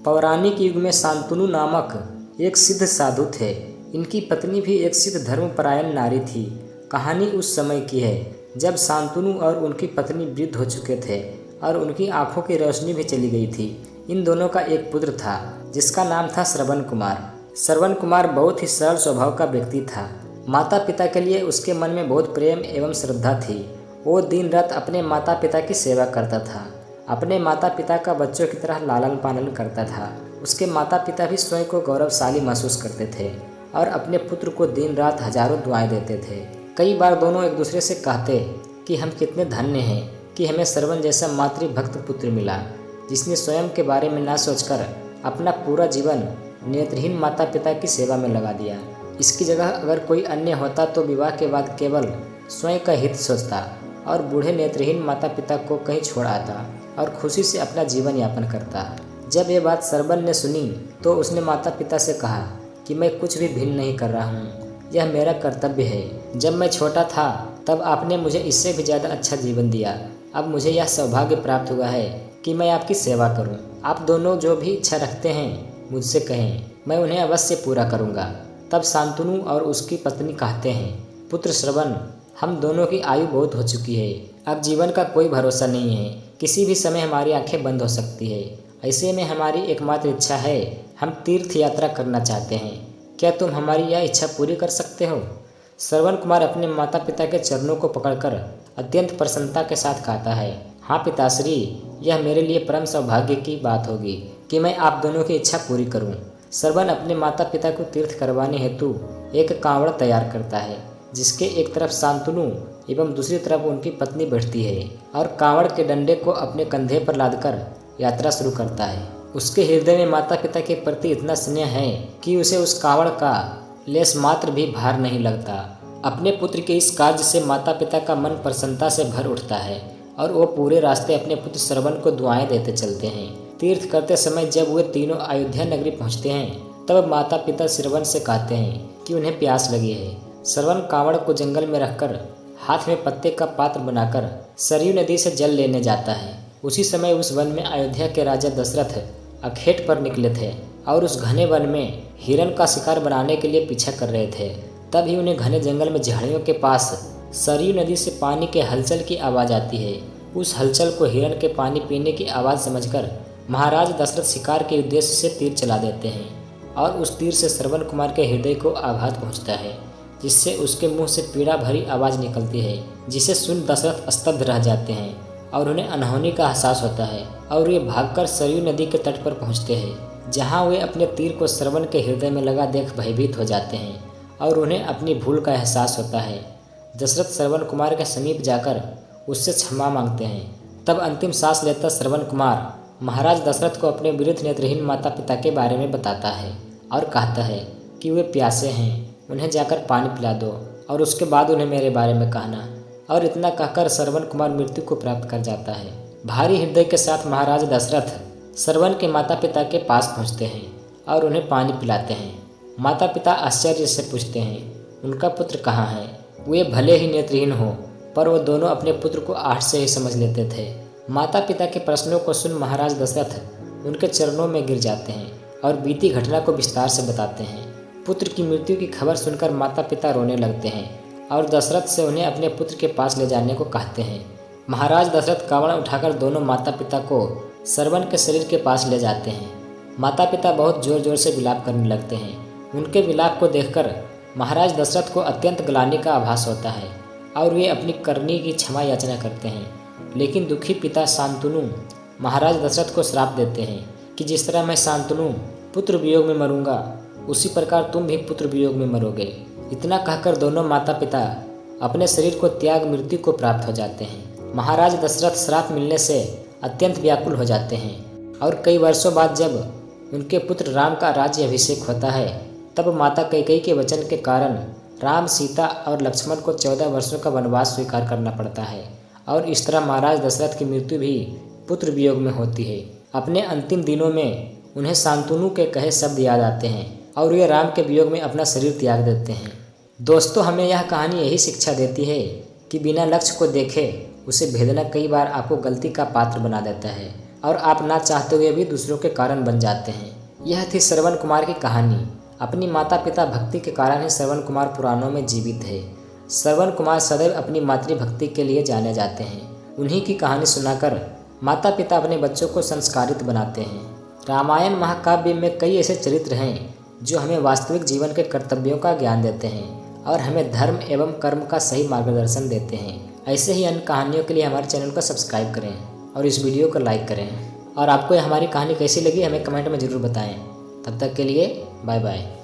पौराणिक युग में शांतनु नामक एक सिद्ध साधु थे। इनकी पत्नी भी एक सिद्ध धर्मपरायण नारी थी। कहानी उस समय की है जब शांतनु और उनकी पत्नी वृद्ध हो चुके थे और उनकी आंखों की रोशनी भी चली गई थी। इन दोनों का एक पुत्र था जिसका नाम था श्रवण कुमार। श्रवण कुमार बहुत ही सरल स्वभाव का व्यक्ति था। माता पिता के लिए उसके मन में बहुत प्रेम एवं श्रद्धा थी। वो दिन रात अपने माता पिता की सेवा करता था। अपने माता पिता का बच्चों की तरह लालन पालन करता था। उसके माता पिता भी स्वयं को गौरवशाली महसूस करते थे और अपने पुत्र को दिन रात हजारों दुआएं देते थे। कई बार दोनों एक दूसरे से कहते कि हम कितने धन्य हैं कि हमें श्रवण जैसा मातृभक्त पुत्र मिला, जिसने स्वयं के बारे में ना सोचकर अपना पूरा जीवन नेत्रहीन माता पिता की सेवा में लगा दिया। इसकी जगह अगर कोई अन्य होता तो विवाह के बाद केवल स्वयं का हित सोचता और बूढ़े नेत्रहीन माता पिता को कहीं छोड़ आता और खुशी से अपना जीवन यापन करता। जब ये बात श्रवण ने सुनी तो उसने माता पिता से कहा कि मैं कुछ भी भिन्न नहीं कर रहा हूँ, यह मेरा कर्तव्य है। जब मैं छोटा था तब आपने मुझे इससे भी ज़्यादा अच्छा जीवन दिया। अब मुझे यह सौभाग्य प्राप्त हुआ है कि मैं आपकी सेवा करूँ। आप दोनों जो भी इच्छा रखते हैं मुझसे कहें, मैं उन्हें अवश्य पूरा करूँगा। तब शांतनु और उसकी पत्नी कहते हैं, पुत्र श्रवण, हम दोनों की आयु बहुत हो चुकी है। अब जीवन का कोई भरोसा नहीं है। किसी भी समय हमारी आंखें बंद हो सकती है। ऐसे में हमारी एकमात्र इच्छा है, हम तीर्थ यात्रा करना चाहते हैं। क्या तुम हमारी यह इच्छा पूरी कर सकते हो? श्रवण कुमार अपने माता पिता के चरणों को पकड़कर अत्यंत प्रसन्नता के साथ कहता है, हाँ पिताश्री, यह मेरे लिए परम सौभाग्य की बात होगी कि मैं आप दोनों की इच्छा पूरी करूं। श्रवण अपने माता पिता को तीर्थ करवाने हेतु एक कांवड़ तैयार करता है, जिसके एक तरफ शांतनु एवं दूसरी तरफ उनकी पत्नी बैठती है और कांवड़ के डंडे को अपने कंधे पर लादकर यात्रा शुरू करता है। उसके हृदय में माता पिता के प्रति इतना स्नेह है कि उसे उस कांवड़ का लेस मात्र भी भार नहीं लगता। अपने पुत्र के इस कार्य से माता पिता का मन प्रसन्नता से भर उठता है और वो पूरे रास्ते अपने पुत्र श्रवण को दुआएं देते चलते हैं। तीर्थ करते समय जब वे तीनों अयोध्या नगरी पहुँचते हैं तब माता पिता श्रवण से कहते हैं कि उन्हें प्यास लगी है। श्रवण कांवड़ को जंगल में रखकर हाथ में पत्ते का पात्र बनाकर सरयू नदी से जल लेने जाता है। उसी समय उस वन में अयोध्या के राजा दशरथ अखेट पर निकले थे और उस घने वन में हिरण का शिकार बनाने के लिए पीछा कर रहे थे। तभी उन्हें घने जंगल में झाड़ियों के पास सरयू नदी से पानी के हलचल की आवाज़ आती है। उस हलचल को हिरण के पानी पीने की आवाज़ समझकर महाराज दशरथ शिकार के उद्देश्य से तीर चला देते हैं और उस तीर से श्रवण कुमार के हृदय को आघात पहुँचता है, जिससे उसके मुंह से पीड़ा भरी आवाज़ निकलती है, जिसे सुन दशरथ स्तब्ध रह जाते हैं और उन्हें अनहोनी का एहसास होता है और वे भागकर सरयू नदी के तट पर पहुंचते हैं, जहां वे अपने तीर को श्रवण के हृदय में लगा देख भयभीत हो जाते हैं और उन्हें अपनी भूल का एहसास होता है। दशरथ श्रवण कुमार के समीप जाकर उससे क्षमा मांगते हैं। तब अंतिम सांस लेता श्रवण कुमार महाराज दशरथ को अपने वृद्ध नेत्रहीन माता पिता के बारे में बताता है और कहता है कि वे प्यासे हैं, उन्हें जाकर पानी पिला दो और उसके बाद उन्हें मेरे बारे में कहना। और इतना कहकर श्रवण कुमार मृत्यु को प्राप्त कर जाता है। भारी हृदय के साथ महाराज दशरथ श्रवण के माता पिता के पास पहुंचते हैं और उन्हें पानी पिलाते हैं। माता पिता आश्चर्य से पूछते हैं, उनका पुत्र कहाँ है? वे भले ही नेत्रहीन हो पर वो दोनों अपने पुत्र को आहट से ही समझ लेते थे। माता पिता के प्रश्नों को सुन महाराज दशरथ उनके चरणों में गिर जाते हैं और बीती घटना को विस्तार से बताते हैं। पुत्र की मृत्यु की खबर सुनकर माता पिता रोने लगते हैं और दशरथ से उन्हें अपने पुत्र के पास ले जाने को कहते हैं। महाराज दशरथ कावड़ उठाकर दोनों माता पिता को श्रवण के शरीर के पास ले जाते हैं। माता पिता बहुत जोर जोर से विलाप करने लगते हैं। उनके विलाप को देखकर महाराज दशरथ को अत्यंत ग्लानि का आभास होता है और वे अपनी करनी की क्षमा याचना करते हैं। लेकिन दुखी पिता शांतनु महाराज दशरथ को श्राप देते हैं कि जिस तरह मैं शांतनु पुत्र वियोग में मरूंगा, उसी प्रकार तुम भी पुत्र वियोग में मरोगे। इतना कहकर दोनों माता पिता अपने शरीर को त्याग मृत्यु को प्राप्त हो जाते हैं। महाराज दशरथ श्राप मिलने से अत्यंत व्याकुल हो जाते हैं और कई वर्षों बाद जब उनके पुत्र राम का राज्य अभिषेक होता है तब माता कैकेयी के वचन के कारण राम, सीता और लक्ष्मण को 14 वर्षों का वनवास स्वीकार करना पड़ता है और इस तरह महाराज दशरथ की मृत्यु भी पुत्र वियोग में होती है। अपने अंतिम दिनों में उन्हें शांतनु के कहे शब्द याद आते हैं और वे राम के वियोग में अपना शरीर त्याग देते हैं। दोस्तों, हमें यह कहानी यही शिक्षा देती है कि बिना लक्ष्य को देखे उसे भेदना कई बार आपको गलती का पात्र बना देता है। और आप ना चाहते हुए भी दूसरों के कारण बन जाते हैं। यह थी श्रवण कुमार की कहानी। अपनी माता पिता भक्ति के कारण ही श्रवण कुमार पुराणों में जीवित है। श्रवण कुमार सदैव अपनी मातृभक्ति के लिए जाने जाते हैं। उन्हीं की कहानी सुनाकर माता पिता अपने बच्चों को संस्कारित बनाते हैं। रामायण महाकाव्य में कई ऐसे चरित्र हैं जो हमें वास्तविक जीवन के कर्तव्यों का ज्ञान देते हैं और हमें धर्म एवं कर्म का सही मार्गदर्शन देते हैं। ऐसे ही अन्य कहानियों के लिए हमारे चैनल को सब्सक्राइब करें और इस वीडियो को लाइक करें। और आपको हमारी कहानी कैसी लगी हमें कमेंट में ज़रूर बताएं। तब तक के लिए बाय बाय।